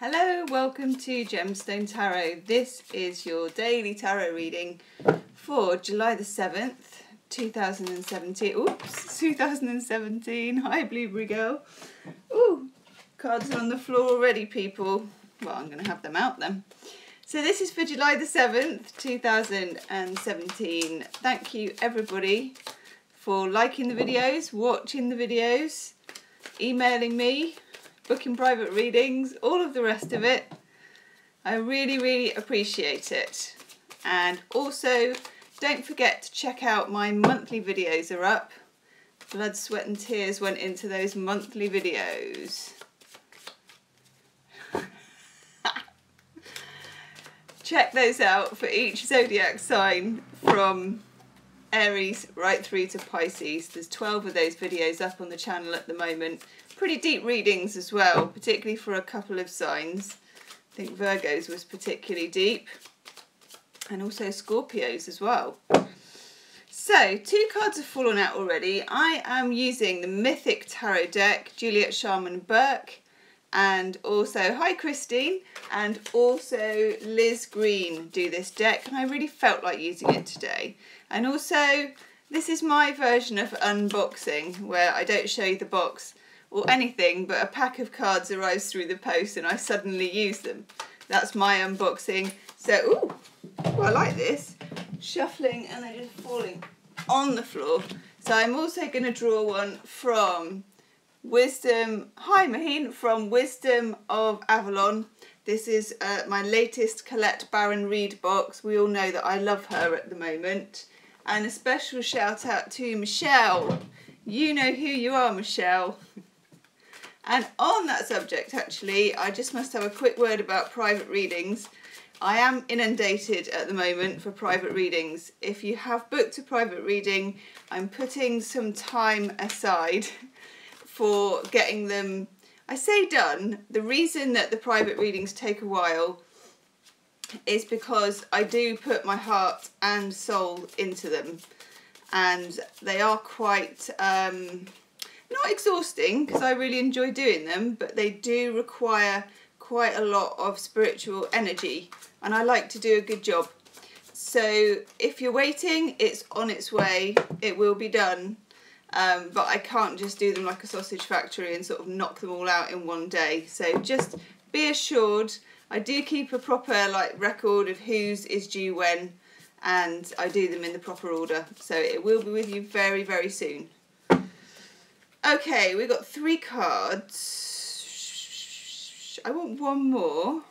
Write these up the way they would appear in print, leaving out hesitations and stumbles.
Hello, welcome to Gemstonetarot. This is your daily tarot reading for July the 7th, 2017. Oops, 2017. Hi, Blueberry Girl. Ooh, cards are on the floor already, people. Well, I'm going to have them out then. So this is for July the 7th, 2017. Thank you, everybody, for liking the videos, watching the videos, emailing me, booking private readings, all of the rest of it. I really appreciate it. And also, don't forget to check out my monthly videos are up. Blood, sweat and tears went into those monthly videos. Check those out for each zodiac sign from Aries right through to Pisces. There's 12 of those videos up on the channel at the moment. Pretty deep readings as well, particularly for a couple of signs. I think Virgo's was particularly deep, and also Scorpios as well. So, 2 cards have fallen out already. I am using the Mythic Tarot deck, Juliet Sharman Burke, and also, hi Christine, and also Liz Green do this deck, and I really felt like using it today. And also, this is my version of unboxing, where I don't show you the box or anything, but a pack of cards arrives through the post and I suddenly use them. That's my unboxing. So, ooh, well, I like this. Shuffling and they're just falling on the floor. So I'm also going to draw one from Wisdom, hi Maheen, from Wisdom of Avalon. This is my latest Colette Baron Reid box. We all know that I love her at the moment. And a special shout out to Michelle. You know who you are, Michelle. And on that subject, actually, I just must have a quick word about private readings. I am inundated at the moment for private readings. If you have booked a private reading, I'm putting some time aside for getting them, I say done. The reason that the private readings take a while is because I do put my heart and soul into them. And they are quite... not exhausting, because I really enjoy doing them, but they do require quite a lot of spiritual energy, and I like to do a good job. So if you're waiting, it's on its way, it will be done, but I can't just do them like a sausage factory and sort of knock them all out in one day. So just be assured, I do keep a proper record of whose is due when, and I do them in the proper order. So it will be with you very soon. Okay, we've got 3 cards. I want one more.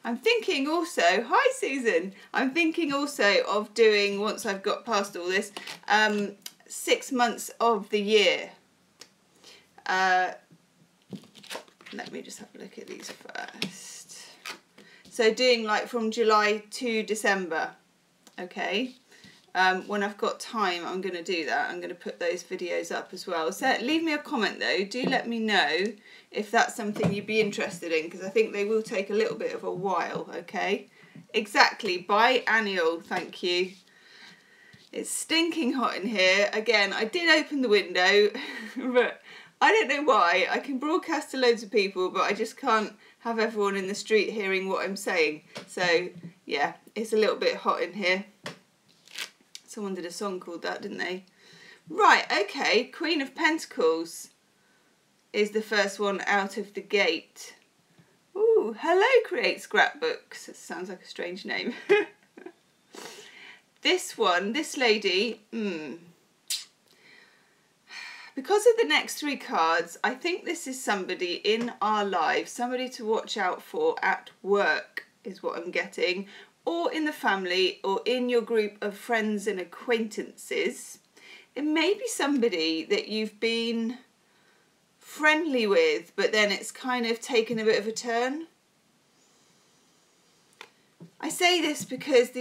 I'm thinking also, hi Susan, I'm thinking also of doing, once I've got past all this, 6 months of the year. Let me just have a look at these first. So doing from July to December, okay? When I've got time, I'm going to do that. I'm going to put those videos up as well. So leave me a comment though. Do let me know if that's something you'd be interested in, because I think they will take a little bit of a while, okay? Exactly, biannual, thank you. It's stinking hot in here. Again, I did open the window, but I don't know why. I can broadcast to loads of people, but I just can't have everyone in the street hearing what I'm saying. So, yeah, it's a little bit hot in here. Someone did a song called that, didn't they? Right, okay, Queen of Pentacles is the first one out of the gate. Ooh, hello, Create Scrapbooks. That sounds like a strange name. This one, this lady, because of the next 3 cards, I think this is somebody in our lives, somebody to watch out for at work is what I'm getting, or in the family, or in your group of friends and acquaintances. It may be somebody that you've been friendly with, but then it's kind of taken a bit of a turn. I say this because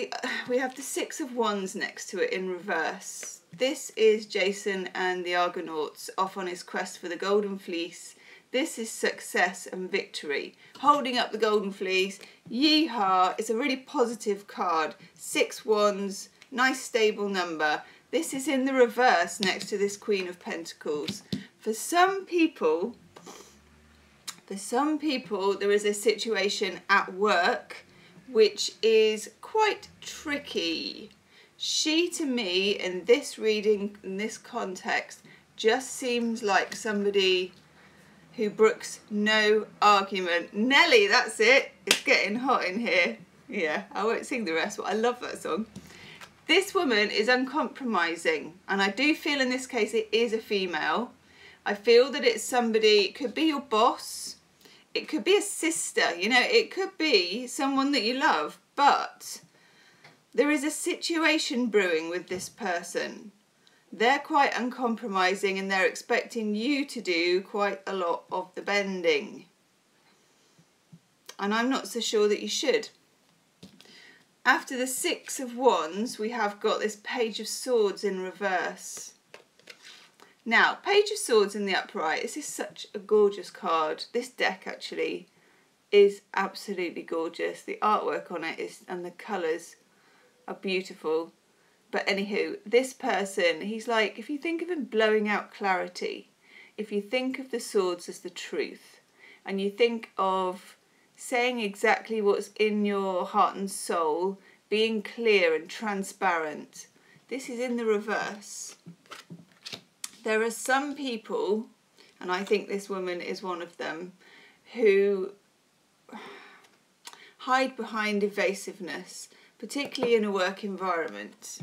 we have the 6 of Wands next to it in reverse. This is Jason and the Argonauts off on his quest for the Golden Fleece. This is success and victory. Holding up the Golden Fleece, yeehaw, it's a really positive card. 6 Wands, nice stable number. This is in the reverse next to this Queen of Pentacles. For some people, there is a situation at work which is quite tricky. She, to me, in this reading, in this context, just seems like somebody who brooks no argument. Nelly, that's it. It's getting hot in here. Yeah, I won't sing the rest, but I love that song. This woman is uncompromising, and I do feel in this case it is a female. I feel that it's somebody, it could be your boss, it could be a sister, you know, it could be someone that you love, but there is a situation brewing with this person. They're quite uncompromising and they're expecting you to do quite a lot of the bending. And I'm not so sure that you should. After the Six of Wands, we have got this Page of Swords in reverse. Now, Page of Swords in the upright, this is such a gorgeous card. This deck actually is absolutely gorgeous. The artwork on it is, and the colours are beautiful. But anywho, this person, he's like, if you think of him blowing out clarity, if you think of the swords as the truth, and you think of saying exactly what's in your heart and soul, being clear and transparent, this is in the reverse. There are some people, and I think this woman is one of them, who hide behind evasiveness, particularly in a work environment,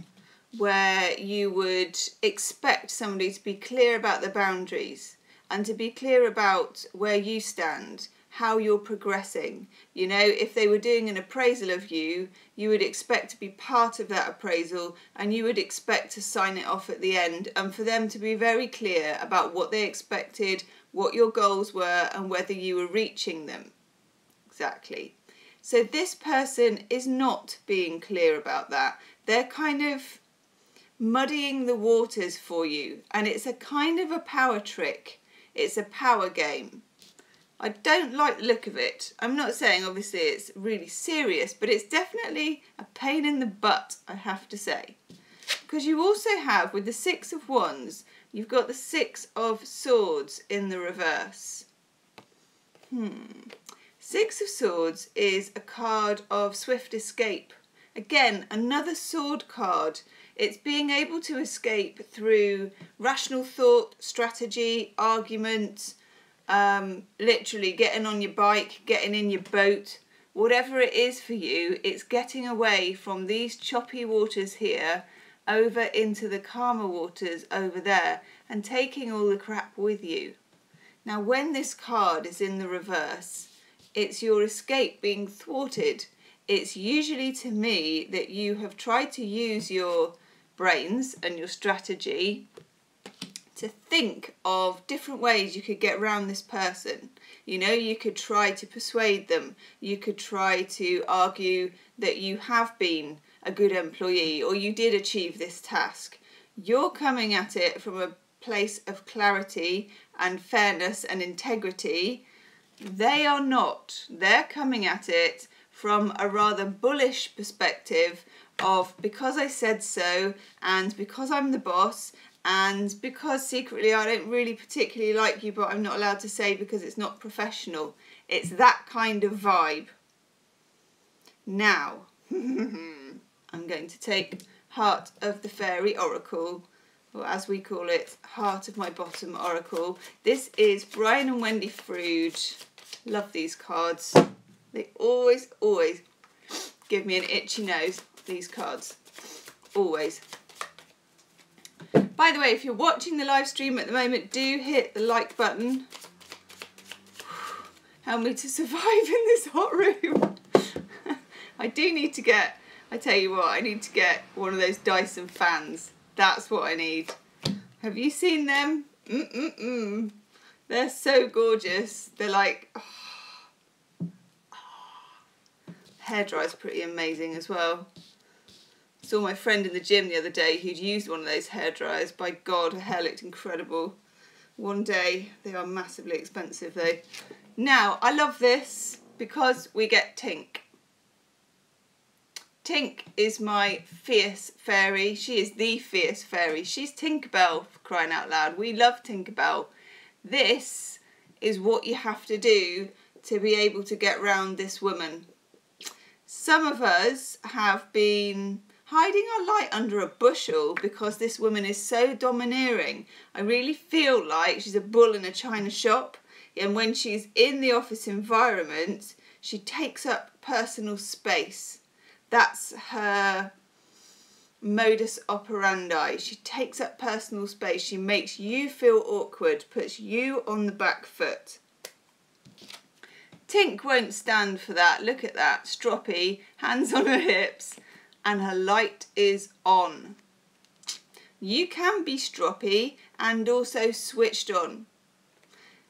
where you would expect somebody to be clear about their boundaries and to be clear about where you stand, how you're progressing. You know, if they were doing an appraisal of you, you would expect to be part of that appraisal and you would expect to sign it off at the end, and for them to be very clear about what they expected, what your goals were, and whether you were reaching them. Exactly. So this person is not being clear about that. They're kind of muddying the waters for you, and it's a kind of a power trick. It's a power game. I don't like the look of it. I'm not saying obviously it's really serious, but it's definitely a pain in the butt, I have to say. Because you also have, with the Six of Wands, you've got the Six of Swords in the reverse. Six of Swords is a card of swift escape. Again, another sword card. It's being able to escape through rational thought, strategy, argument, literally getting on your bike, getting in your boat, whatever it is for you, it's getting away from these choppy waters here over into the calmer waters over there and taking all the crap with you. Now, when this card is in the reverse, it's your escape being thwarted. It's usually, to me, that you have tried to use your brains and your strategy to think of different ways you could get around this person. You know, you could try to persuade them. You could try to argue that you have been a good employee or you did achieve this task. You're coming at it from a place of clarity and fairness and integrity. They are not. They're coming at it from a rather bullish perspective of, because I said so, and because I'm the boss, and because secretly I don't really particularly like you, but I'm not allowed to say because it's not professional. It's that kind of vibe. Now, I'm going to take Heart of the Fairy Oracle, or as we call it, Heart of My Bottom Oracle. This is Brian and Wendy Frood. Love these cards. They always give me an itchy nose, these cards. Always. By the way, if you're watching the live stream at the moment, do hit the like button. Help me to survive in this hot room. I do need to get, I tell you what, I need to get one of those Dyson fans. That's what I need. Have you seen them? They're so gorgeous. They're like, hairdryer's pretty amazing as well. Saw my friend in the gym the other day who'd used one of those hairdryers. By God, her hair looked incredible. One day. They are massively expensive though. Now, I love this because we get Tink. Tink is my fierce fairy. She is the fierce fairy. She's Tinkerbell, for crying out loud. We love Tinkerbell. This is what you have to do to be able to get round this woman. Some of us have been hiding our light under a bushel because this woman is so domineering. I really feel like she's a bull in a china shop, and when she's in the office environment, she takes up personal space. That's her modus operandi. She takes up personal space. She makes you feel awkward, puts you on the back foot. Tink won't stand for that. Look at that. Stroppy, hands on her hips, and her light is on. You can be stroppy and also switched on.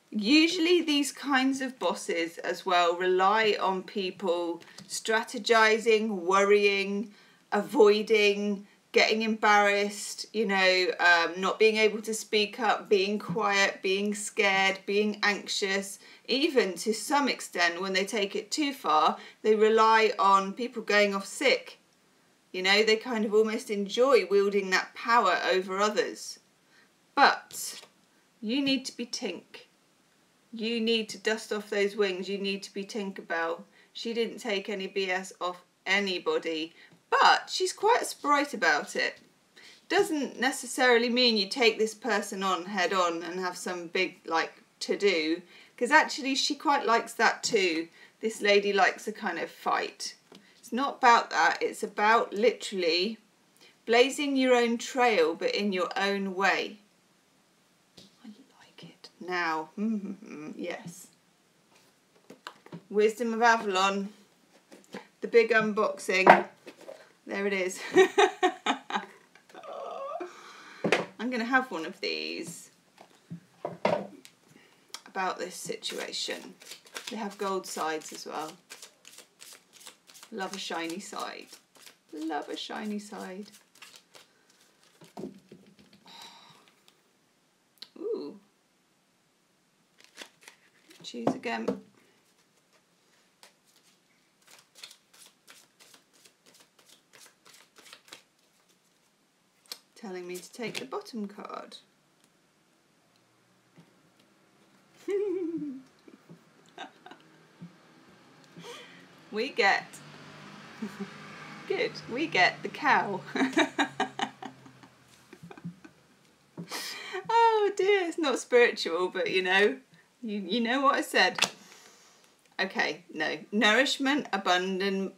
Usually these kinds of bosses as well rely on people strategizing, worrying, avoiding, getting embarrassed, you know, not being able to speak up, being quiet, being scared, being anxious. Even to some extent, when they take it too far, they rely on people going off sick. You know, they kind of almost enjoy wielding that power over others. But you need to be Tink. You need to dust off those wings. You need to be Tinkerbell. She didn't take any BS off anybody, but she's quite a sprite about it. Doesn't necessarily mean you take this person on head on and have some big, like, to-do, because actually she quite likes that too. This lady likes a kind of fight. It's not about that. It's about literally blazing your own trail, but in your own way. I like it. Now, yes. Wisdom of Avalon. The big unboxing. There it is. I'm going to have one of these about this situation. They have gold sides as well. Love a shiny side. Love a shiny side. Ooh. Choose again. Telling me to take the bottom card. We get, good, we get the cow. Oh dear, it's not spiritual, but you know what I said. Okay, no, nourishment, abundantment.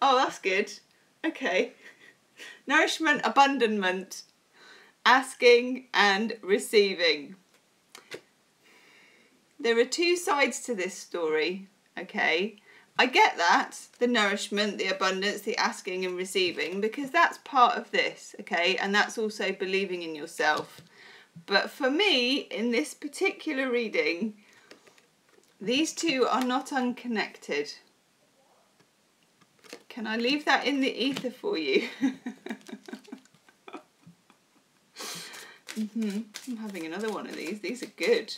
Oh, that's good. Okay. Nourishment, abundantment, asking and receiving. There are two sides to this story, okay? I get that, the nourishment, the abundance, the asking and receiving, because that's part of this, okay? And that's also believing in yourself. But for me, in this particular reading, these two are not unconnected. Can I leave that in the ether for you? I'm having another one of these. These are good.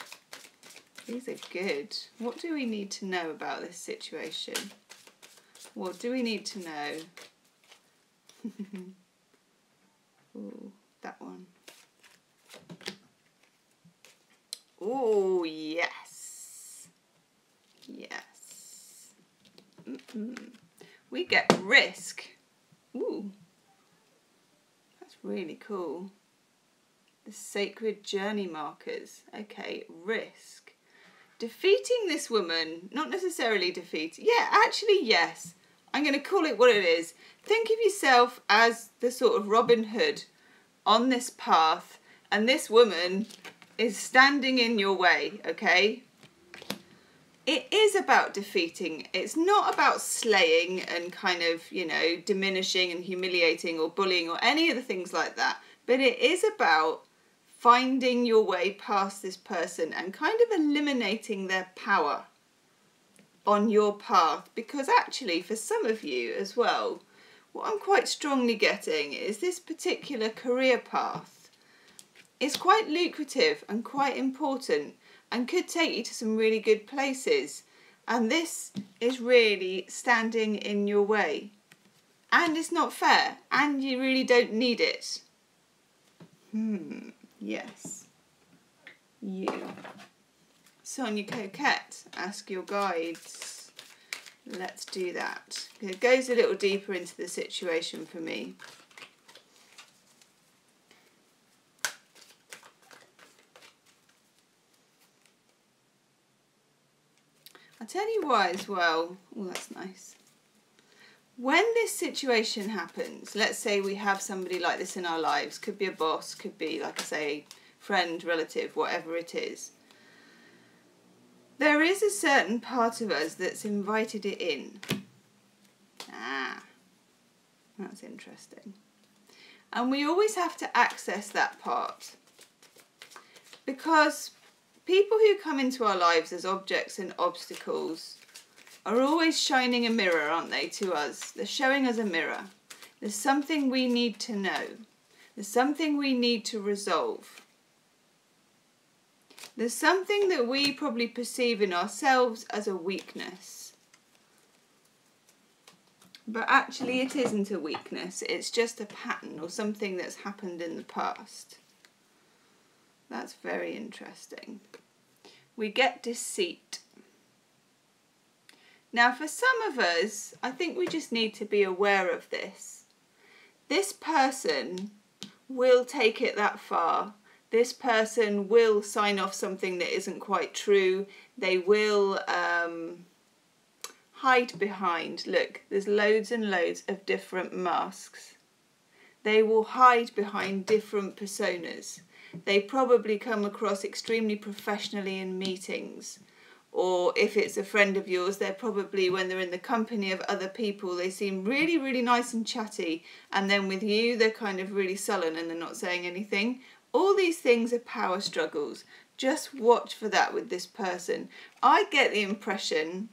These are good. What do we need to know about this situation? What do we need to know? Ooh, that one. Oh, yes. Yes. We get risk. Ooh. That's really cool. The sacred journey markers. Okay, risk. Defeating this woman, not necessarily defeat. Yeah, actually, yes. I'm going to call it what it is. Think of yourself as the sort of Robin Hood on this path, and this woman is standing in your way, okay? It is about defeating. It's not about slaying and kind of, you know, diminishing and humiliating or bullying or any of the things like that. But it is about finding your way past this person and kind of eliminating their power on your path. Because actually, for some of you as well, what I'm quite strongly getting is this particular career path is quite lucrative and quite important and could take you to some really good places. And this is really standing in your way. And it's not fair. And you really don't need it. Yes. You. Sonia Coquette, ask your guides. Let's do that. It goes a little deeper into the situation for me. I'll tell you why as well. Oh, that's nice. When this situation happens, let's say we have somebody like this in our lives, could be a boss, could be, like I say, friend, relative, whatever it is. There is a certain part of us that's invited it in. Ah, that's interesting. And we always have to access that part. Because people who come into our lives as objects and obstacles are always shining a mirror, aren't they, to us? They're showing us a mirror. There's something we need to know. There's something we need to resolve. There's something that we probably perceive in ourselves as a weakness. But actually it isn't a weakness. It's just a pattern or something that's happened in the past. That's very interesting. We get deceit. Now for some of us, I think we just need to be aware of this. This person will take it that far. This person will sign off something that isn't quite true. They will hide behind. Look, there's loads and loads of different masks. They will hide behind different personas. They probably come across extremely professionally in meetings. Or if it's a friend of yours, they're probably, when they're in the company of other people, they seem really, really nice and chatty. And then with you, they're kind of really sullen and they're not saying anything. All these things are power struggles. Just watch for that with this person. I get the impression,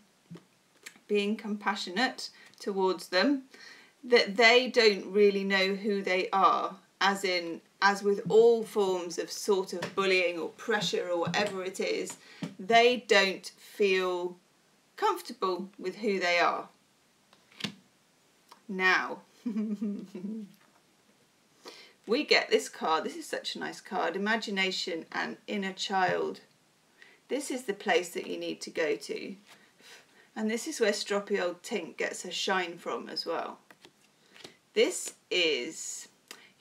being compassionate towards them, that they don't really know who they are. As with all forms of sort of bullying or pressure or whatever it is, they don't feel comfortable with who they are. Now, we get this card. This is such a nice card. Imagination and inner child. This is the place that you need to go to. And this is where stroppy old Tink gets her shine from as well. This is...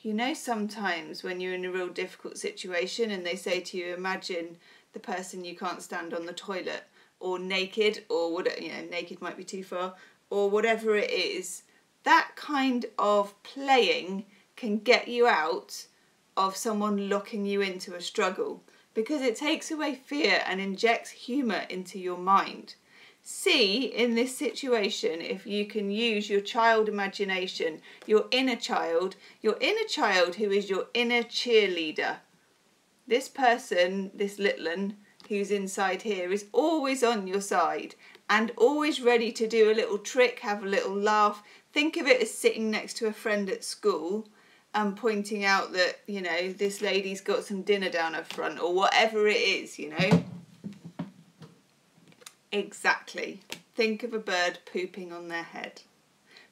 You know, sometimes when you're in a real difficult situation and they say to you, imagine the person you can't stand on the toilet, or naked, or whatever, you know, naked might be too far, or whatever it is, that kind of playing can get you out of someone locking you into a struggle, because it takes away fear and injects humour into your mind. See in this situation if you can use your child imagination, your inner child who is your inner cheerleader. This person, this little one who's inside here, is always on your side and always ready to do a little trick, have a little laugh. Think of it as sitting next to a friend at school and pointing out that, you know, this lady's got some dinner down her front or whatever it is, you know. Exactly. Think of a bird pooping on their head.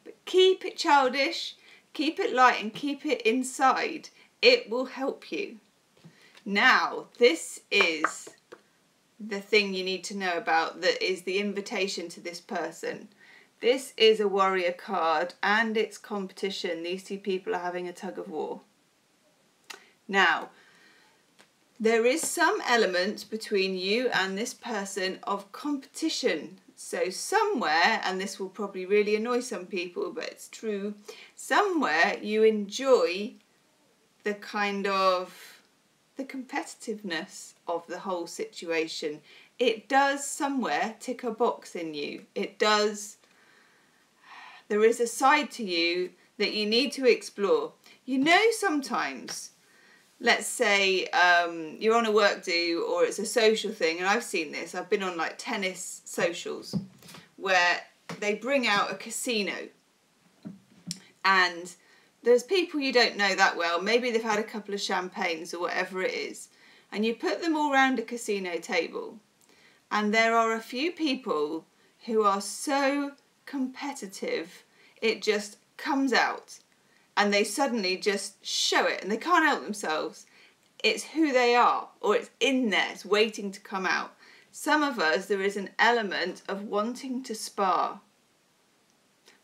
But keep it childish, keep it light and keep it inside. It will help you. Now, this is the thing you need to know about, that is the invitation to this person. This is a warrior card and it's competition. These two people are having a tug of war. Now, there is some element between you and this person of competition. So somewhere, and this will probably really annoy some people, but it's true, somewhere you enjoy the kind of, the competitiveness of the whole situation. It does somewhere tick a box in you. It does. There is a side to you that you need to explore. You know, sometimes, let's say you're on a work do or it's a social thing, and I've seen this, I've been on like tennis socials where they bring out a casino and there's people you don't know that well, maybe they've had a couple of champagnes or whatever it is, and you put them all round a casino table and there are a few people who are so competitive it just comes out and they suddenly just show it and they can't help themselves. It's who they are, or it's in there, it's waiting to come out. Some of us, there is an element of wanting to spar.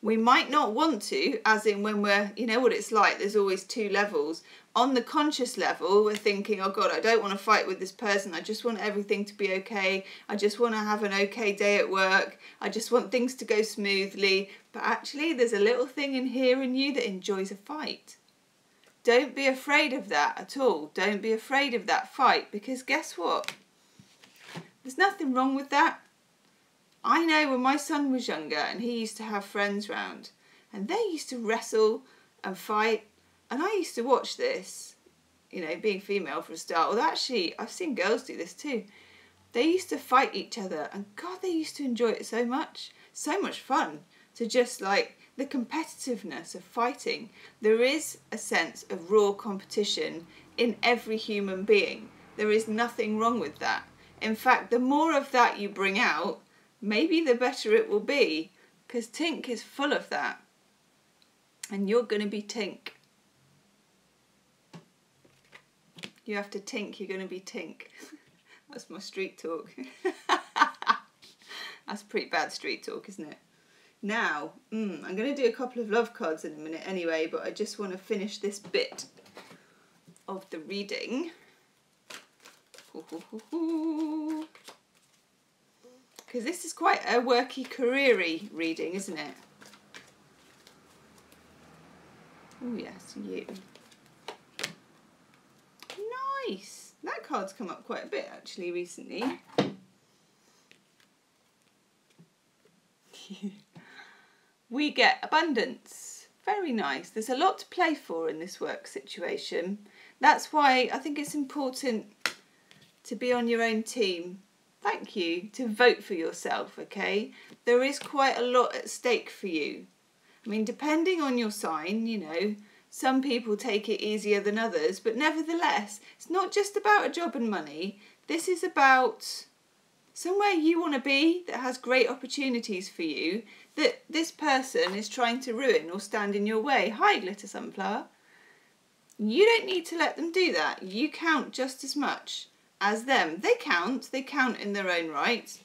We might not want to, as in when we're, you know what it's like, there's always two levels. On the conscious level, we're thinking, oh God, I don't want to fight with this person. I just want everything to be okay. I just want to have an okay day at work. I just want things to go smoothly. But actually, there's a little thing in here in you that enjoys a fight. Don't be afraid of that at all. Don't be afraid of that fight, because guess what? There's nothing wrong with that. I know when my son was younger and he used to have friends round and they used to wrestle and fight, and I used to watch this, you know, being female for a start, although actually I've seen girls do this too. They used to fight each other and God, they used to enjoy it so much fun to just like the competitiveness of fighting. There is a sense of raw competition in every human being. There is nothing wrong with that. In fact, the more of that you bring out, maybe the better it will be, because Tink is full of that. And you're going to be Tink. You have to Tink, you're going to be Tink. That's my street talk. That's pretty bad street talk, isn't it? Now, I'm going to do a couple of love cards in a minute anyway, but I just want to finish this bit of the reading. Because this is quite a worky, career-y reading, isn't it? Oh yes, you. Nice! That card's come up quite a bit actually recently. We get abundance. Very nice. There's a lot to play for in this work situation. That's why I think it's important to be on your own team. Thank you. To vote for yourself, okay? There is quite a lot at stake for you. I mean, depending on your sign, you know, some people take it easier than others, but nevertheless, it's not just about a job and money. This is about somewhere you want to be that has great opportunities for you, that this person is trying to ruin or stand in your way. Hi, Glitter Sunflower. You don't need to let them do that. You count just as much as them. They count in their own right,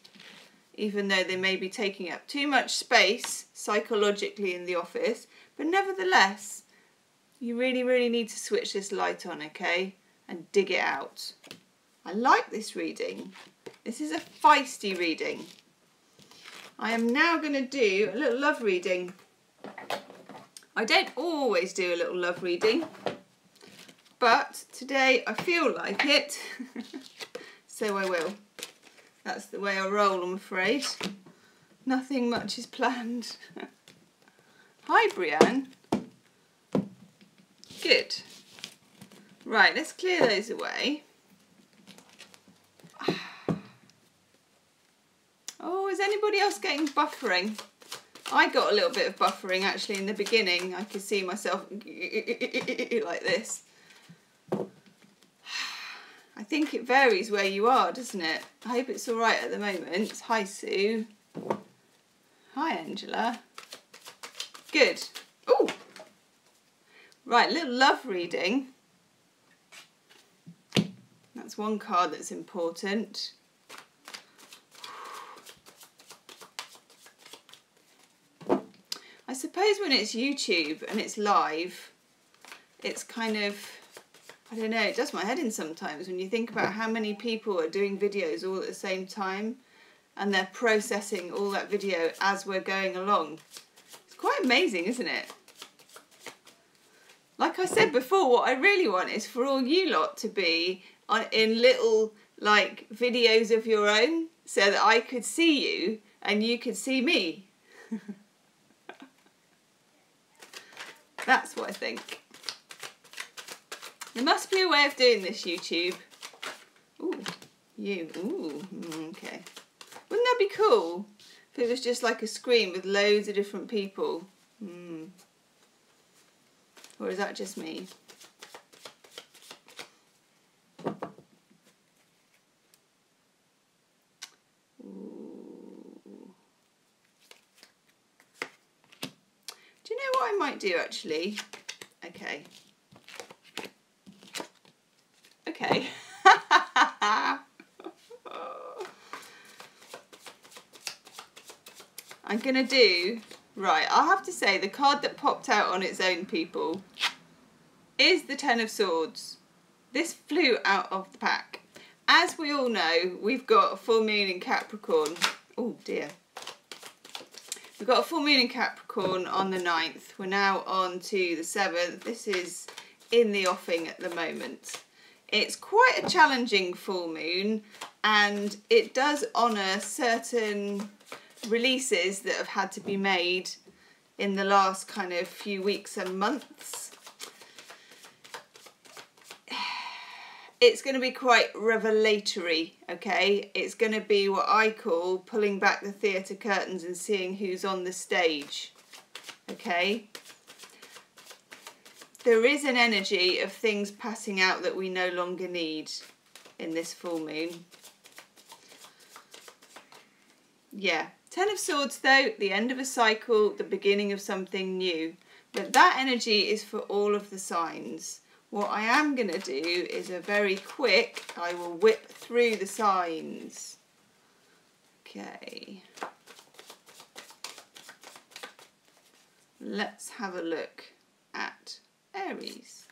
even though they may be taking up too much space psychologically in the office, but nevertheless, you really need to switch this light on, okay, and dig it out. I like this reading. This is a feisty reading. I am now going to do a little love reading. I don't always do a little love reading, but today I feel like it, so I will. That's the way I roll, I'm afraid. Nothing much is planned. Hi, Brianne. Good. Right, let's clear those away. Oh, is anybody else getting buffering? I got a little bit of buffering actually in the beginning. I could see myself like this. I think it varies where you are, doesn't it? I hope it's all right at the moment. Hi, Sue. Hi, Angela. Good. Oh, right, little love reading. That's one card that's important. I suppose when it's YouTube and it's live, it's kind of, I don't know, it does my head in sometimes when you think about how many people are doing videos all at the same time and they're processing all that video as we're going along. It's quite amazing, isn't it? Like I said before, what I really want is for all you lot to be in little like videos of your own so that I could see you and you could see me. That's what I think. There must be a way of doing this, YouTube. Ooh, you. Ooh, okay. Wouldn't that be cool if it was just like a screen with loads of different people? Or is that just me? Do you know what I might do actually? Okay. Okay. I'm going to do, right, I'll have to say the card that popped out on its own, people, is the Ten of Swords. This flew out of the pack. As we all know, we've got a full moon in Capricorn. Oh dear. We've got a full moon in Capricorn on the 9th. We're now on to the 7th. This is in the offing at the moment. It's quite a challenging full moon, and it does honour certain releases that have had to be made in the last kind of few weeks and months. It's going to be quite revelatory, okay? It's going to be what I call pulling back the theatre curtains and seeing who's on the stage, okay? There is an energy of things passing out that we no longer need in this full moon. Yeah. Ten of Swords though, the end of a cycle, the beginning of something new. But that energy is for all of the signs. What I am going to do is a very quick, I will whip through the signs. Okay. Let's have a look at Aries.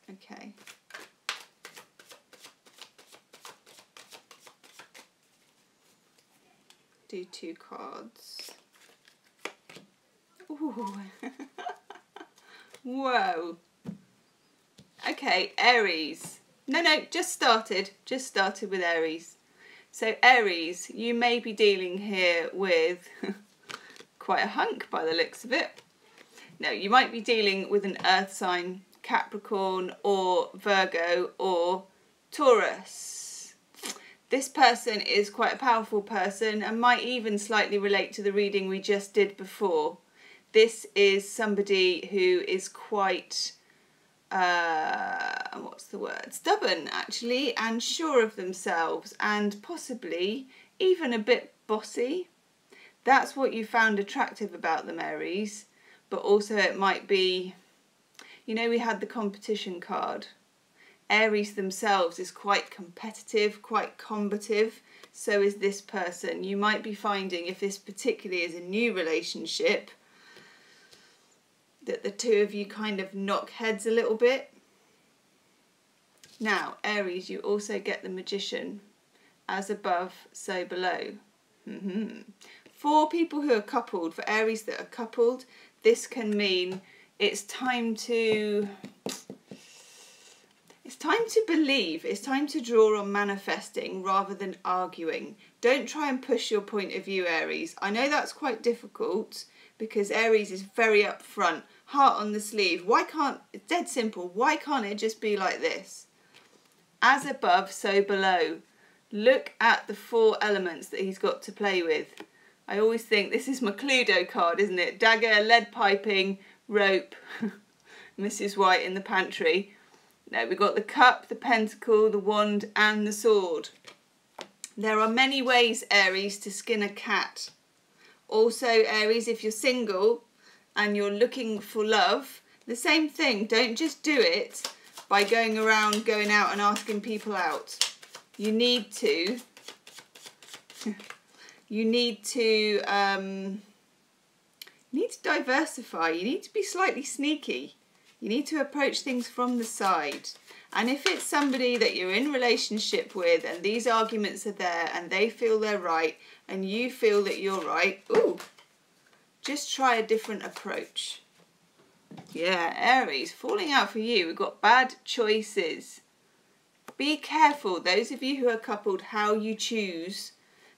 Okay. Do 2 cards. Ooh. Whoa. Okay, Aries. No, just started with Aries. So Aries, you may be dealing here with quite a hunk by the looks of it. No, you might be dealing with an earth sign, Capricorn or Virgo or Taurus. This person is quite a powerful person and might even slightly relate to the reading we just did before. This is somebody who is quite, what's the word? Stubborn, actually, and sure of themselves, and possibly even a bit bossy. That's what you found attractive about them, Aries. But also it might be, you know, we had the competition card. Aries themselves is quite competitive, quite combative. So is this person. You might be finding, if this particularly is a new relationship, that the two of you kind of knock heads a little bit. Now, Aries, you also get the Magician. As above, so below. For people who are coupled, for Aries that are coupled, this can mean it's time to believe, it's time to draw on manifesting rather than arguing. Don't try and push your point of view, Aries. I know that's quite difficult because Aries is very upfront, heart on the sleeve. Why can't, it's dead simple, why can't it just be like this? As above, so below. Look at the 4 elements that he's got to play with. I always think this is my Cluedo card, isn't it? Dagger, lead piping, rope, Mrs. White in the pantry. No, we've got the cup, the pentacle, the wand and the sword. There are many ways, Aries, to skin a cat. Also, Aries, if you're single and you're looking for love, the same thing. Don't just do it by going around, going out and asking people out. You need to diversify. You need to be slightly sneaky. You need to approach things from the side. And if it's somebody that you're in relationship with and these arguments are there and they feel they're right and you feel that you're right, ooh, just try a different approach. Yeah, Aries, falling out for you. We've got bad choices. Be careful, those of you who are coupled, how you choose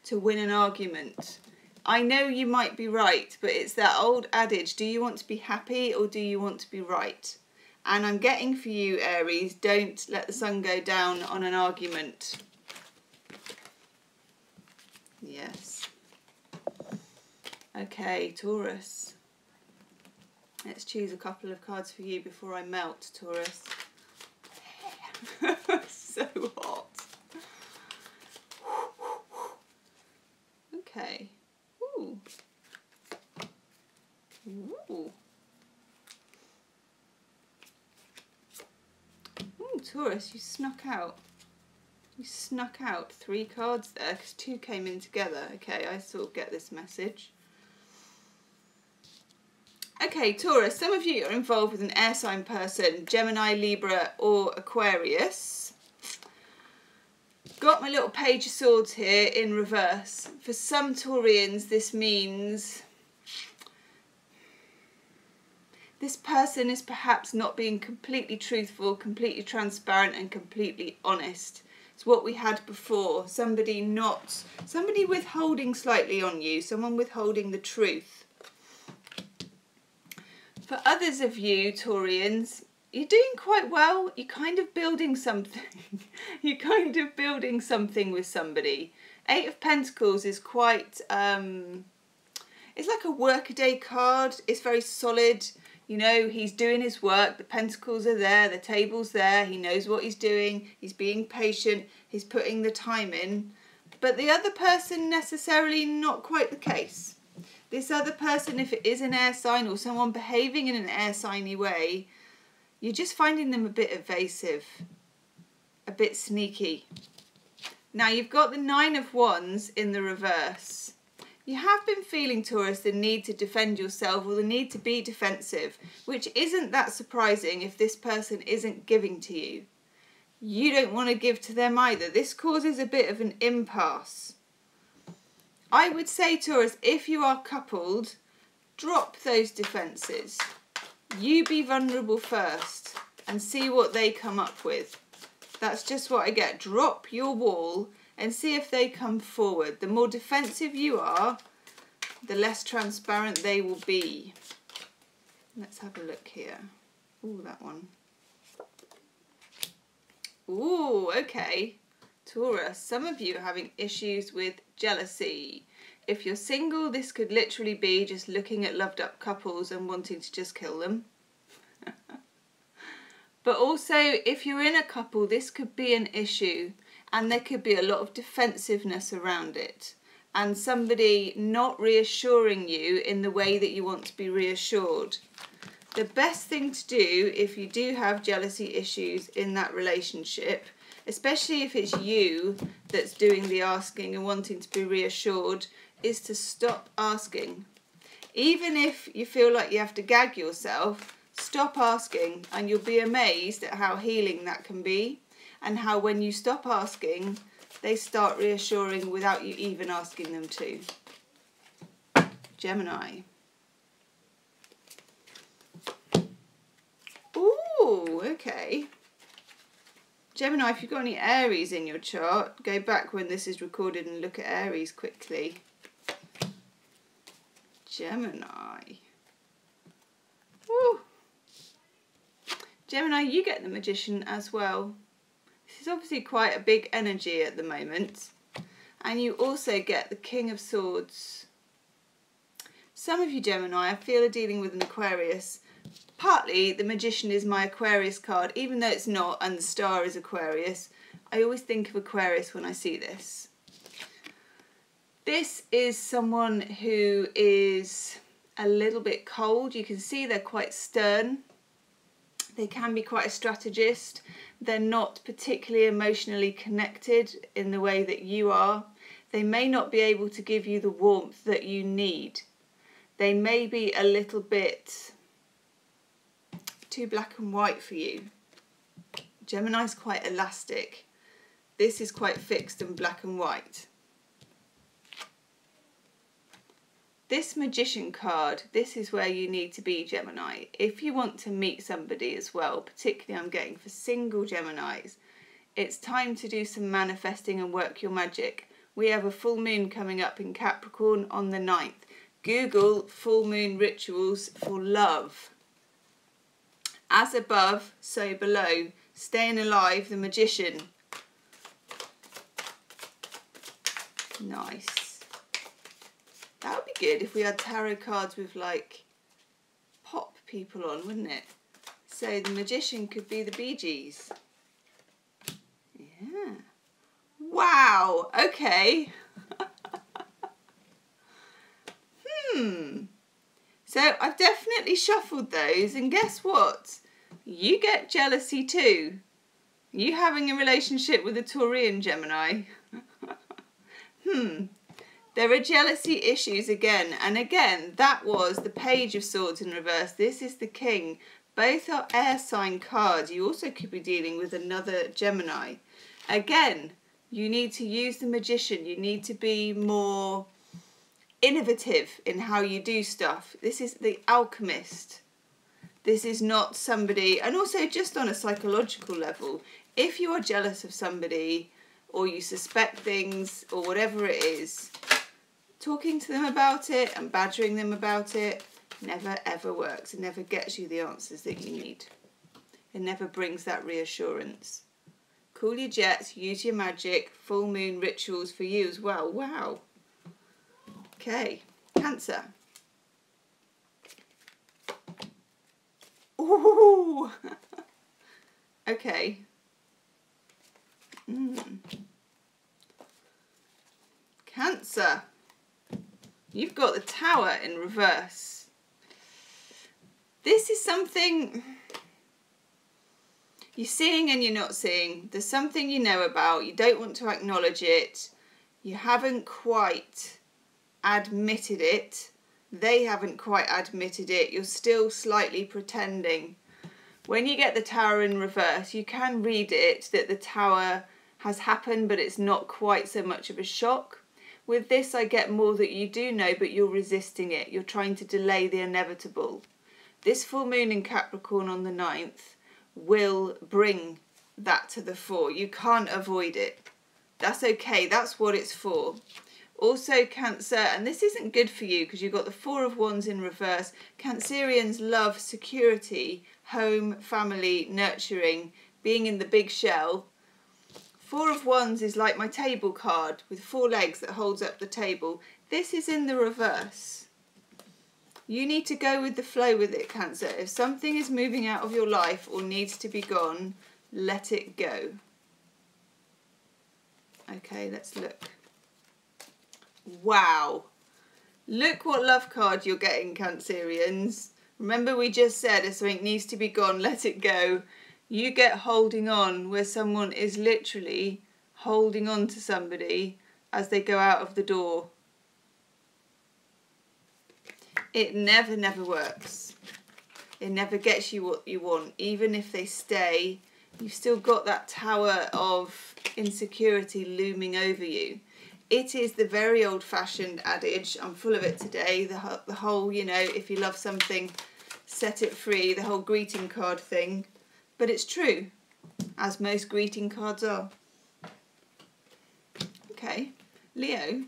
to win an argument. I know you might be right, but it's that old adage, do you want to be happy or do you want to be right? And I'm getting for you, Aries, don't let the sun go down on an argument. Yes. Okay, Taurus. Let's choose a couple of cards for you before I melt, Taurus. So hot. Okay. Ooh. Ooh. Taurus, you snuck out. You snuck out 3 cards there because 2 came in together. Okay, I sort of get this message. Okay, Taurus, some of you are involved with an air sign person, Gemini, Libra or Aquarius. Got my little Page of Swords here in reverse. For some Taurians, this means this person is perhaps not being completely truthful, completely transparent and completely honest. It's what we had before. Somebody withholding slightly on you, someone withholding the truth. For others of you, Taurians, you're doing quite well. You're kind of building something. You're kind of building something with somebody. 8 of Pentacles is quite, it's like a workaday card. It's very solid. You know, he's doing his work. The pentacles are there. The table's there. He knows what he's doing. He's being patient. He's putting the time in. But the other person, necessarily not quite the case. This other person, if it is an air sign or someone behaving in an air signy way, you're just finding them a bit evasive, a bit sneaky. Now, you've got the 9 of Wands in the reverse. You have been feeling, Taurus, the need to defend yourself or the need to be defensive, which isn't that surprising if this person isn't giving to you. You don't want to give to them either. This causes a bit of an impasse. I would say, Taurus, if you are coupled, drop those defences. You be vulnerable first and see what they come up with. That's just what I get. Drop your wall and see if they come forward. The more defensive you are, the less transparent they will be. Let's have a look here. Ooh, that one. Ooh, okay. Taurus, some of you are having issues with jealousy. If you're single, this could literally be just looking at loved up couples and wanting to just kill them. But also, if you're in a couple, this could be an issue. And there could be a lot of defensiveness around it. And somebody not reassuring you in the way that you want to be reassured. The best thing to do if you do have jealousy issues in that relationship, especially if it's you that's doing the asking and wanting to be reassured, is to stop asking. Even if you feel like you have to gag yourself, stop asking and you'll be amazed at how healing that can be. And how when you stop asking, they start reassuring without you even asking them to. Gemini. Ooh, okay. Gemini, if you've got any Aries in your chart, go back when this is recorded and look at Aries quickly. Gemini. Ooh. Gemini, you get the Magician as well. This is obviously quite a big energy at the moment. And you also get the King of Swords. Some of you, Gemini, I feel are dealing with an Aquarius. Partly, the Magician is my Aquarius card, even though it's not, and the star is Aquarius. I always think of Aquarius when I see this. This is someone who is a little bit cold. You can see they're quite stern. They can be quite a strategist. They're not particularly emotionally connected in the way that you are. They may not be able to give you the warmth that you need. They may be a little bit too black and white for you. Gemini's quite elastic. This is quite fixed and black and white. This Magician card, this is where you need to be, Gemini. If you want to meet somebody as well, particularly I'm getting for single Geminis, it's time to do some manifesting and work your magic. We have a full moon coming up in Capricorn on the 9th. Google full moon rituals for love. As above, so below. Staying alive, the Magician. Nice. That would be good if we had tarot cards with like pop people on, wouldn't it? So the Magician could be the Bee Gees. Yeah. Wow, okay. So I've definitely shuffled those and guess what? You get jealousy too. You having a relationship with a Taurian Gemini? There are jealousy issues again. And again, that was the Page of Swords in reverse. This is the King. Both are air sign cards. You also could be dealing with another Gemini. Again, you need to use the Magician. You need to be more innovative in how you do stuff. This is the Alchemist. This is not somebody, and also just on a psychological level, if you are jealous of somebody or you suspect things or whatever it is, talking to them about it and badgering them about it never ever works. It never gets you the answers that you need. It never brings that reassurance. Cool your jets, use your magic, full moon rituals for you as well. Wow. Okay, Cancer. Ooh. Okay. Cancer. You've got the Tower in reverse. This is something you're seeing and you're not seeing. There's something you know about. You don't want to acknowledge it. You haven't quite admitted it. They haven't quite admitted it. You're still slightly pretending. When you get the Tower in reverse, you can read it that the Tower has happened, but it's not quite so much of a shock. With this, I get more that you do know, but you're resisting it. You're trying to delay the inevitable. This full moon in Capricorn on the 9th will bring that to the fore. You can't avoid it. That's okay. That's what it's for. Also, Cancer, and this isn't good for you because you've got the Four of Wands in reverse. Cancerians love security, home, family, nurturing, being in the big shell. Four of Wands is like my table card with 4 legs that holds up the table. This is in the reverse. You need to go with the flow with it, Cancer. If something is moving out of your life or needs to be gone, let it go. Okay, let's look. Wow. Look what love card you're getting, Cancerians. Remember we just said if something needs to be gone, let it go. You get holding on where someone is literally holding on to somebody as they go out of the door. It never works. It never gets you what you want. Even if they stay, you've still got that tower of insecurity looming over you. It is the very old-fashioned adage, I'm full of it today, the whole, you know, if you love something, set it free, the whole greeting card thing. But it's true, as most greeting cards are. Okay, Leo.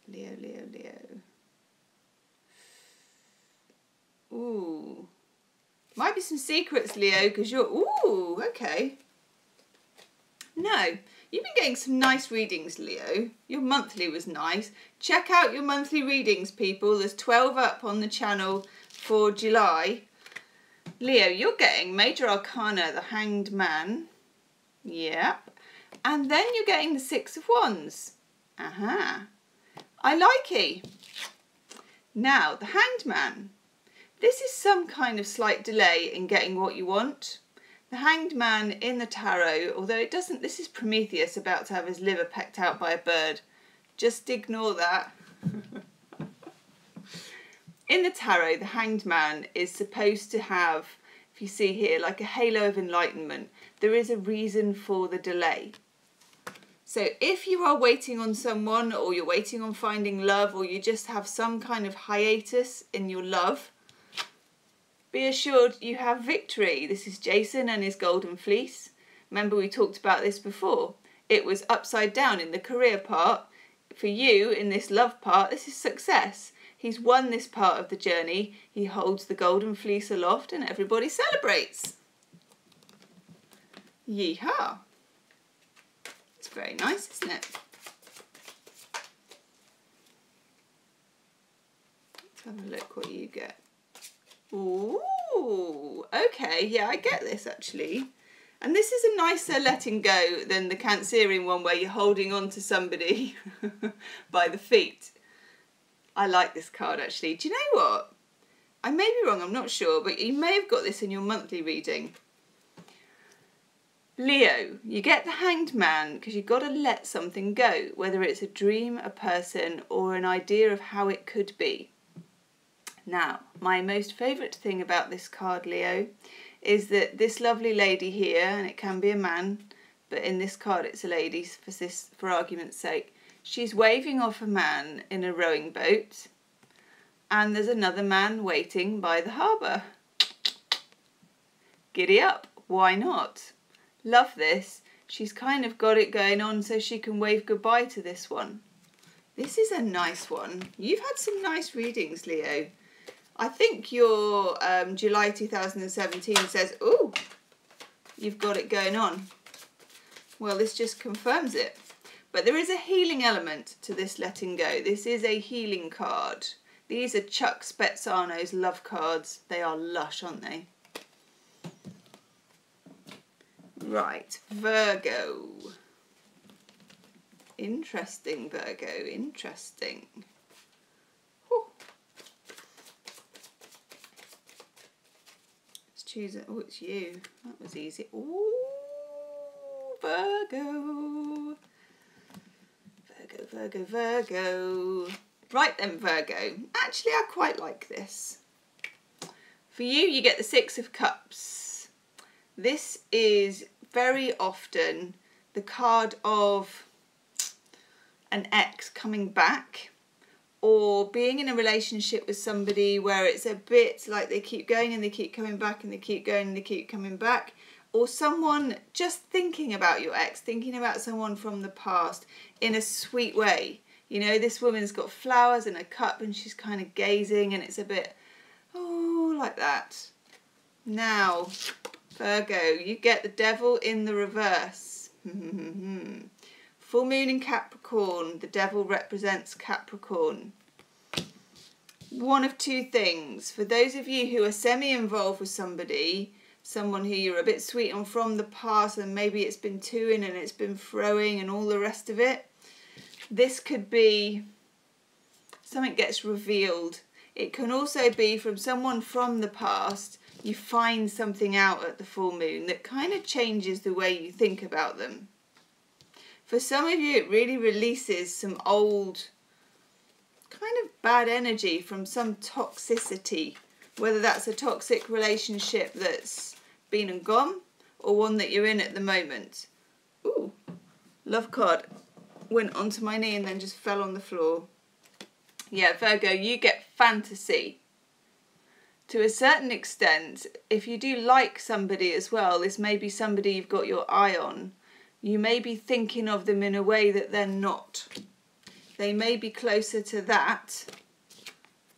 Leo. Ooh. Might be some secrets, Leo, because you're... Ooh, okay. No. You've been getting some nice readings, Leo. Your monthly was nice. Check out your monthly readings, people. There's 12 up on the channel for July. Leo, you're getting Major Arcana, the Hanged Man. Yep. And then you're getting the Six of Wands. Aha. I like it. Now, the Hanged Man. This is some kind of slight delay in getting what you want. The Hanged Man in the tarot, although it doesn't, this is Prometheus about to have his liver pecked out by a bird. Just ignore that. In the tarot, the Hanged Man is supposed to have, if you see here, like a halo of enlightenment. There is a reason for the delay. So if you are waiting on someone, or you're waiting on finding love, or you just have some kind of hiatus in your love, be assured you have victory. This is Jason and his golden fleece. Remember we talked about this before. It was upside down in the career part. For you, in this love part, this is success. He's won this part of the journey. He holds the golden fleece aloft and everybody celebrates. Yeehaw. It's very nice, isn't it? Let's have a look what you get. Ooh, okay, yeah, I get this actually. And this is a nicer letting go than the Cancerian one where you're holding on to somebody by the feet. I like this card actually. Do you know what? I may be wrong, I'm not sure, but you may have got this in your monthly reading. Leo, you get the Hanged Man because you've got to let something go, whether it's a dream, a person, or an idea of how it could be. Now, my most favourite thing about this card, Leo, is that this lovely lady here, and it can be a man, but in this card it's a lady for argument's sake, she's waving off a man in a rowing boat, and there's another man waiting by the harbour. Giddy up, why not? Love this. She's kind of got it going on so she can wave goodbye to this one. This is a nice one. You've had some nice readings, Leo. I think your July 2017 says, ooh, you've got it going on. Well, this just confirms it. But there is a healing element to this letting go. This is a healing card. These are Chuck Spezzano's love cards. They are lush, aren't they? Right, Virgo. Interesting, Virgo, interesting. Whew. Let's choose it. Oh, it's you. That was easy. Ooh, Virgo. Virgo, Virgo, Virgo. Right then, Virgo. Actually, I quite like this. For you, you get the Six of Cups. This is very often the card of an ex coming back, or being in a relationship with somebody where it's a bit like they keep going and they keep coming back and they keep going and they keep coming back, or someone just thinking about your ex, thinking about someone from the past in a sweet way. You know, this woman's got flowers in a cup and she's kind of gazing and it's a bit, oh, like that. Now, Virgo, you get the Devil in the reverse. Full moon in Capricorn. The Devil represents Capricorn. One of two things. For those of you who are semi-involved with somebody, someone who you're a bit sweet on from the past, and maybe it's been to-ing and it's been fro-ing and all the rest of it, this could be something gets revealed. It can also be from someone from the past. You find something out at the full moon that kind of changes the way you think about them. For some of you, it really releases some old kind of bad energy from some toxicity, whether that's a toxic relationship that's been and gone or one that you're in at the moment. Ooh, love card went onto my knee and then just fell on the floor. Yeah, Virgo, you get fantasy. To a certain extent, if you do like somebody as well, this may be somebody you've got your eye on. You may be thinking of them in a way that they're not. They may be closer to that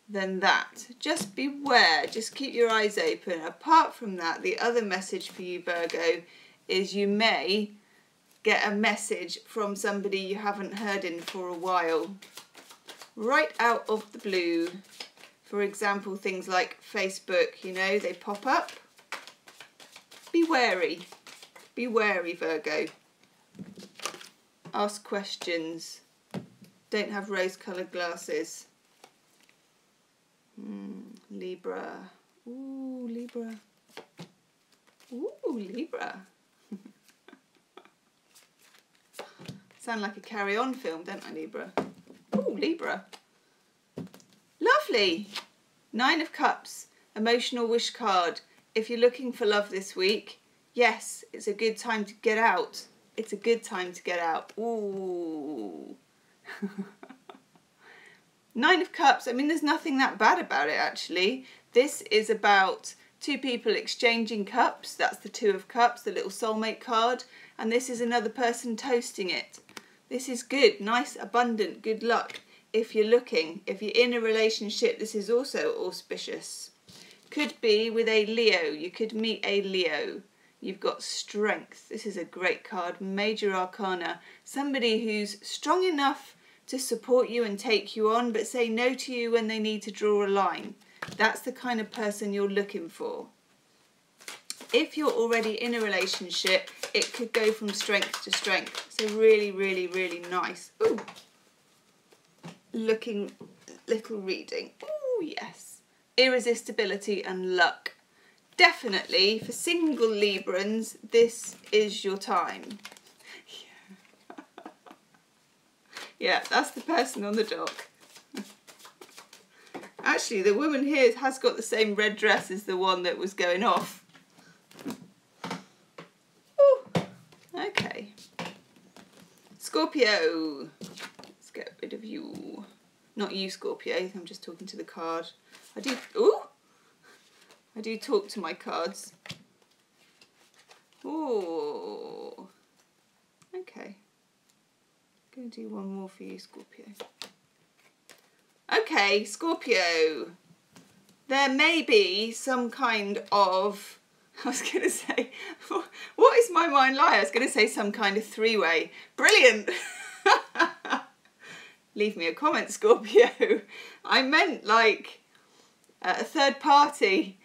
than that. Just beware, just keep your eyes open. Apart from that, the other message for you, Virgo, is you may get a message from somebody you haven't heard in for a while. Right out of the blue. For example, things like Facebook, you know, they pop up. Be wary. Be wary, Virgo. Ask questions. Don't have rose-coloured glasses. Libra. Ooh, Libra. Ooh, Libra. Sound like a Carry On film, don't I, Libra? Ooh, Libra. Lovely. 9 of Cups. Emotional wish card. If you're looking for love this week, yes, it's a good time to get out. It's a good time to get out. Ooh. 9 of Cups. I mean, there's nothing that bad about it, actually. This is about two people exchanging cups. That's the 2 of Cups, the little soulmate card. And this is another person toasting it. This is good, nice, abundant, good luck. If you're looking, if you're in a relationship, this is also auspicious. Could be with a Leo. You could meet a Leo. You've got strength. This is a great card. Major Arcana. Somebody who's strong enough to support you and take you on, but say no to you when they need to draw a line. That's the kind of person you're looking for. If you're already in a relationship, it could go from strength to strength. So really, really, really nice. Ooh. Looking little reading. Oh, yes. Irresistibility and luck. definitely for single Librans, this is your time. Yeah, that's the person on the dock. Actually, the woman here has got the same red dress as the one that was going off. Ooh, okay. Scorpio. Let's get rid of you. Not you, Scorpio. I'm just talking to the card. I do talk to my cards. Ooh. Okay. Going to do one more for you, Scorpio. Okay, Scorpio. There may be some kind of, I was going to say, what is my mind like? I was going to say some kind of three-way. Brilliant. Leave me a comment, Scorpio. I meant like a third party,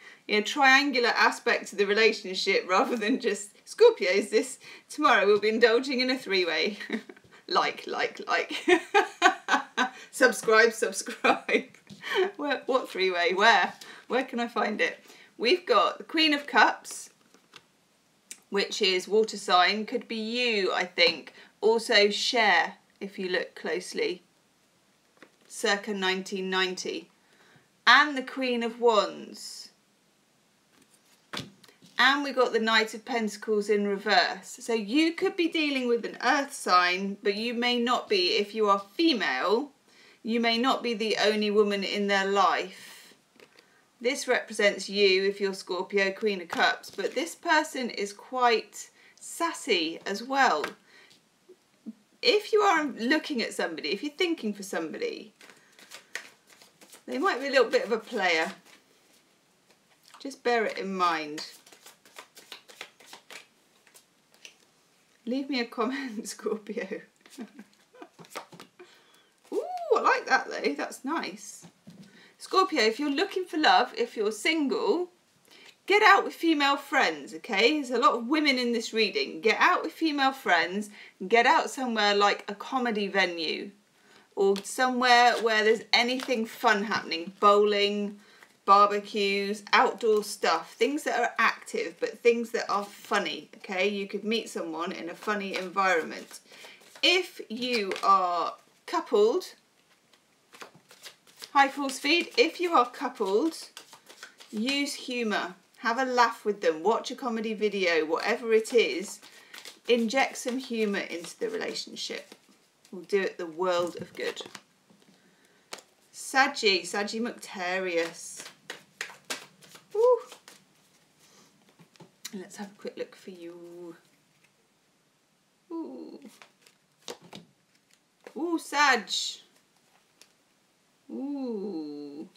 triangular aspect to the relationship rather than just, Scorpios, this tomorrow we'll be indulging in a three-way. like. Subscribe. What three-way? Where can I find it? We've got the Queen of Cups, which is water sign. Could be you, I think. Also share, if you look closely. Circa 1990. And the Queen of Wands. And we got the Knight of Pentacles in reverse. So you could be dealing with an earth sign, but you may not be. If you are female, you may not be the only woman in their life. This represents you if you're Scorpio, Queen of Cups, but this person is quite sassy as well. If you are looking at somebody, if you're thinking for somebody, they might be a little bit of a player. Just bear it in mind. Leave me a comment, Scorpio. Ooh, I like that though. That's nice. Scorpio, if you're looking for love, if you're single, get out with female friends, okay? There's a lot of women in this reading. Get out with female friends. Get out somewhere like a comedy venue or somewhere where there's anything fun happening. Bowling, barbecues, outdoor stuff, things that are active but things that are funny, okay? You could meet someone in a funny environment. If you are coupled, hi full speed, if you are coupled, use humour, have a laugh with them, watch a comedy video, whatever it is, inject some humour into the relationship. Will do it the world of good. Sagittarius. Woo. Let's have a quick look for you. Ooh. Ooh, Sag. Ooh.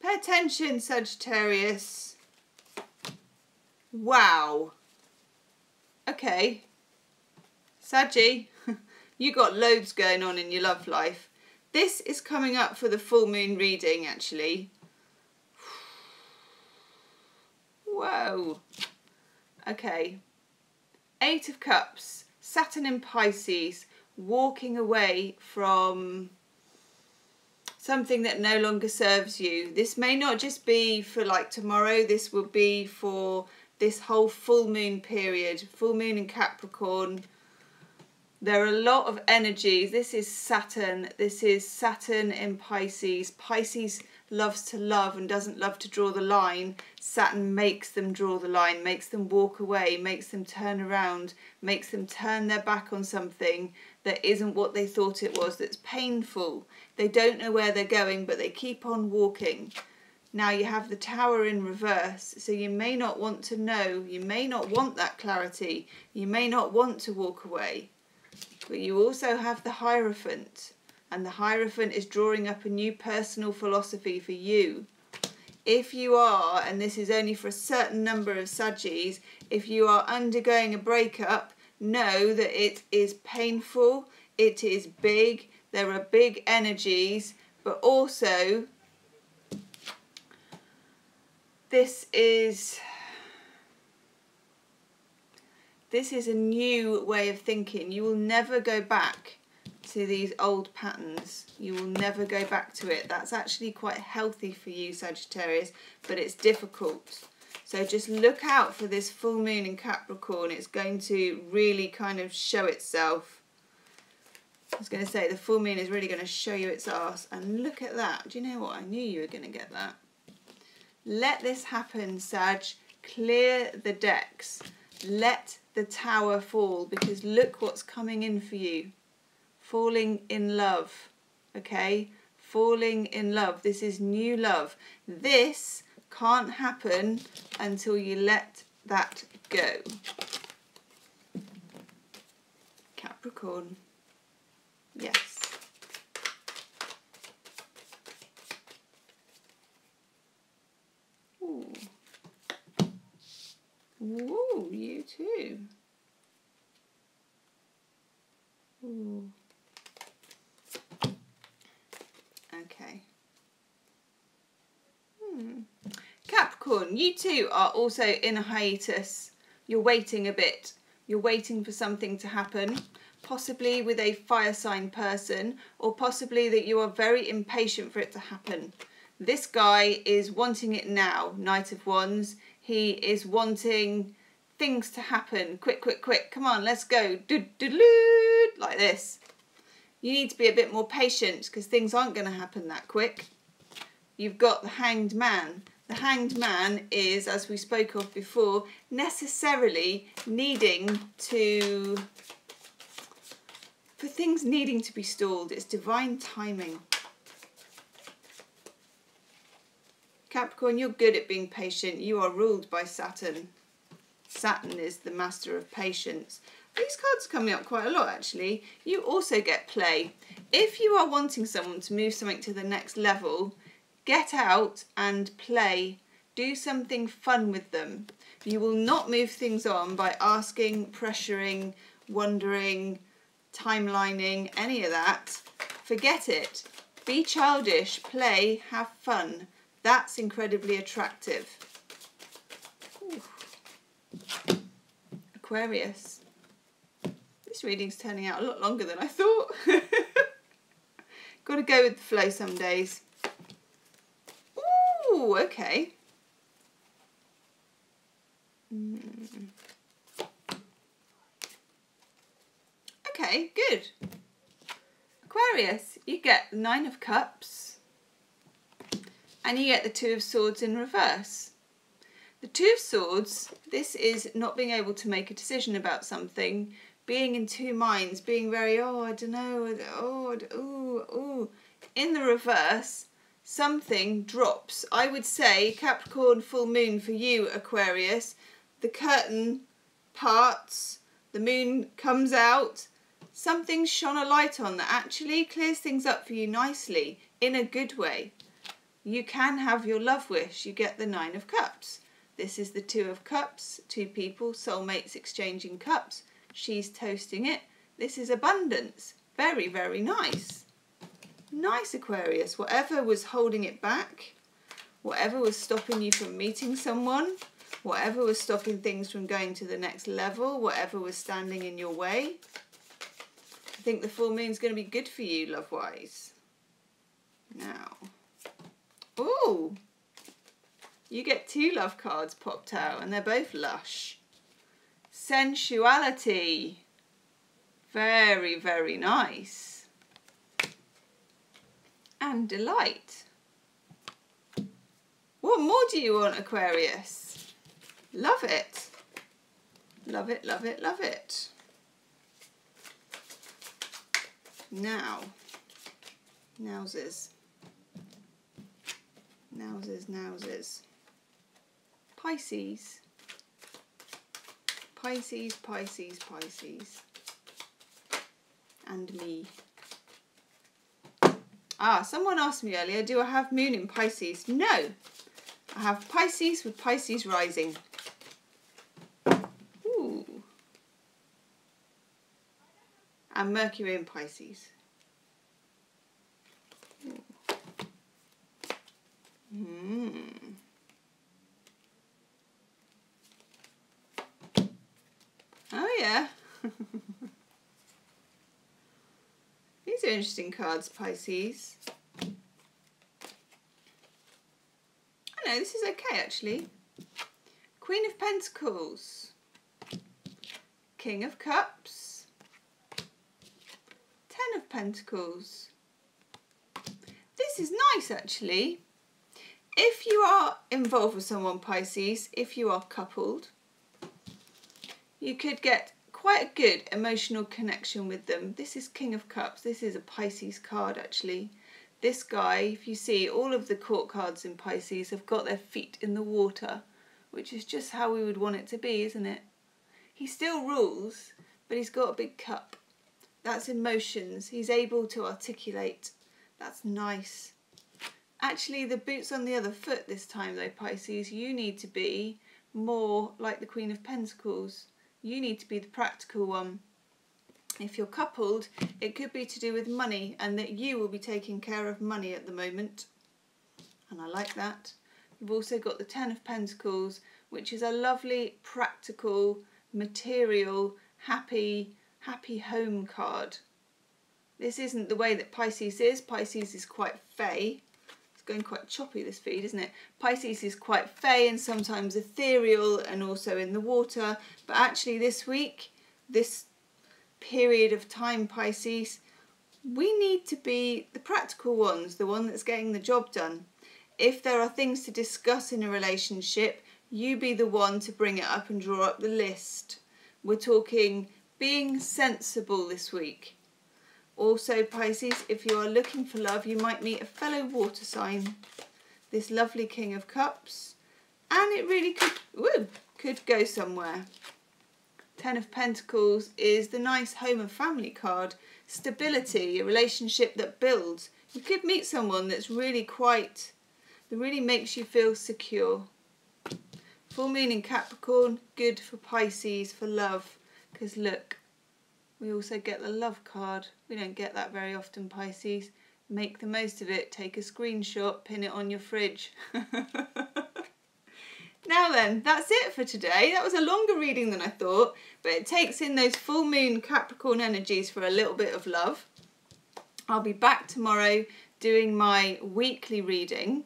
Pay attention, Sagittarius. Wow. Okay. Saggy, you got loads going on in your love life. This is coming up for the full moon reading, actually. Whoa. Okay. 8 of Cups, Saturn in Pisces, walking away from something that no longer serves you. This may not just be for like tomorrow, this will be for this whole full moon period. Full moon in Capricorn. There are a lot of energies. This is Saturn. This is Saturn in Pisces. Pisces loves to love and doesn't love to draw the line. Saturn makes them draw the line, makes them walk away, makes them turn around, makes them turn their back on something that isn't what they thought it was, that's painful. They don't know where they're going, but they keep on walking. Now you have the Tower in reverse, so you may not want to know, you may not want that clarity, you may not want to walk away. But you also have the Hierophant, and the Hierophant is drawing up a new personal philosophy for you. If you are, and this is only for a certain number of Saggies, if you are undergoing a breakup, know that it is painful, it is big, there are big energies, but also this is a new way of thinking. You will never go back into these old patterns. You will never go back to it. That's actually quite healthy for you, Sagittarius, but it's difficult. So just look out for this full moon in Capricorn. It's going to really kind of show itself. I was going to say the full moon is really going to show you its arse. And look at that. Do you know what? I knew you were going to get that. Let this happen, Sag. Clear the decks. Let the tower fall, because look what's coming in for you. Falling in love. Okay? Falling in love. This is new love. This can't happen until you let that go. Capricorn. Yes. Ooh. Ooh, you too. Ooh. Okay. Capricorn, you two are also in a hiatus. You're waiting a bit. You're waiting for something to happen, possibly with a fire sign person, or possibly that you are very impatient for it to happen. This guy is wanting it now, Knight of Wands. He is wanting things to happen. Quick, quick, quick. Come on, let's go. Like this. You need to be a bit more patient because things aren't going to happen that quick. You've got the Hanged Man. The Hanged Man is, as we spoke of before, necessarily needing to... for things needing to be stalled. It's divine timing. Capricorn, you're good at being patient. You are ruled by Saturn. Saturn is the master of patience. These cards are coming up quite a lot, actually. You also get play. If you are wanting someone to move something to the next level, get out and play. Do something fun with them. You will not move things on by asking, pressuring, wondering, timelining, any of that. Forget it. Be childish, play, have fun. That's incredibly attractive. Ooh. Aquarius. This reading's turning out a lot longer than I thought. Got to go with the flow some days. Ooh, okay. Okay, good. Aquarius, you get the 9 of Cups. And you get the 2 of Swords in reverse. The 2 of Swords, this is not being able to make a decision about something, being in two minds, being very, oh, I don't know, oh, ooh. In the reverse, something drops. I would say, Capricorn full moon for you, Aquarius, the curtain parts, the moon comes out, something's shone a light on that actually clears things up for you nicely, in a good way. You can have your love wish. You get the 9 of Cups. This is the 2 of Cups. 2 people, soulmates exchanging cups. She's toasting it. This is abundance. Very, very nice. Nice, Aquarius. Whatever was holding it back, whatever was stopping you from meeting someone, whatever was stopping things from going to the next level, whatever was standing in your way, I think the full moon's going to be good for you, love-wise. Now... ooh, you get 2 love cards popped out and they're both lush. Sensuality. Very, very nice. And delight. What more do you want, Aquarius? Love it. Love it, love it, love it. Now, nowsies. Nowsies. Pisces. Pisces. And me. Someone asked me earlier, do I have moon in Pisces? No. I have Pisces with Pisces rising. Ooh. And Mercury in Pisces. Oh yeah. These are interesting cards, Pisces. Oh no, this is okay actually. Queen of Pentacles, King of Cups, Ten of Pentacles. This is nice actually. If you are involved with someone, Pisces, if you are coupled, you could get quite a good emotional connection with them. This is King of Cups. This is a Pisces card actually. This guy, if you see, all of the court cards in Pisces have got their feet in the water, which is just how we would want it to be, isn't it? He still rules, but he's got a big cup. That's emotions. He's able to articulate. That's nice. Actually, the boot's on the other foot this time though, Pisces. You need to be more like the Queen of Pentacles. You need to be the practical one. If you're coupled, it could be to do with money and that you will be taking care of money at the moment. And I like that. You've also got the Ten of Pentacles, which is a lovely, practical, material, happy home card. This isn't the way that Pisces is. Pisces is quite fey. It's going quite choppy, this feed, isn't it? Pisces is quite fey and sometimes ethereal and also in the water. But actually this week, this period of time, Pisces, we need to be the practical ones, the one that's getting the job done. If there are things to discuss in a relationship, you be the one to bring it up and draw up the list. We're talking being sensible this week. Also, Pisces, if you are looking for love, you might meet a fellow water sign. This lovely King of Cups. And it really could go somewhere. Ten of Pentacles is the nice home and family card. Stability, a relationship that builds. You could meet someone that's really that really makes you feel secure. Full moon in Capricorn, good for Pisces, for love. Because look, we also get the love card. We don't get that very often, Pisces. Make the most of it. Take a screenshot, pin it on your fridge. Now then, that's it for today. That was a longer reading than I thought, but it takes in those full moon Capricorn energies for a little bit of love. I'll be back tomorrow doing my weekly reading,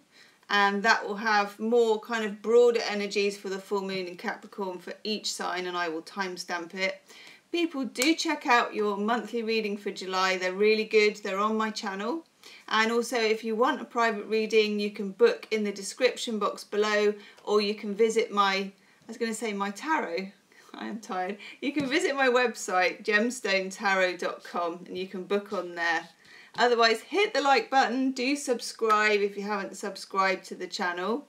and that will have more kind of broader energies for the full moon in Capricorn for each sign, and I will timestamp it. People, do check out your monthly reading for July. They're really good. They're on my channel. And also, if you want a private reading, you can book in the description box below, or you can visit my tarot. I am tired. You can visit my website, gemstonetarot.com, and you can book on there. Otherwise, hit the like button. Do subscribe if you haven't subscribed to the channel.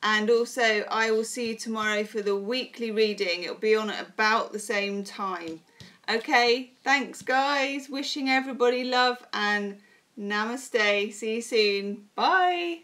And also, I will see you tomorrow for the weekly reading. It'll be on at about the same time. Okay, thanks guys. Wishing everybody love and namaste. See you soon. Bye.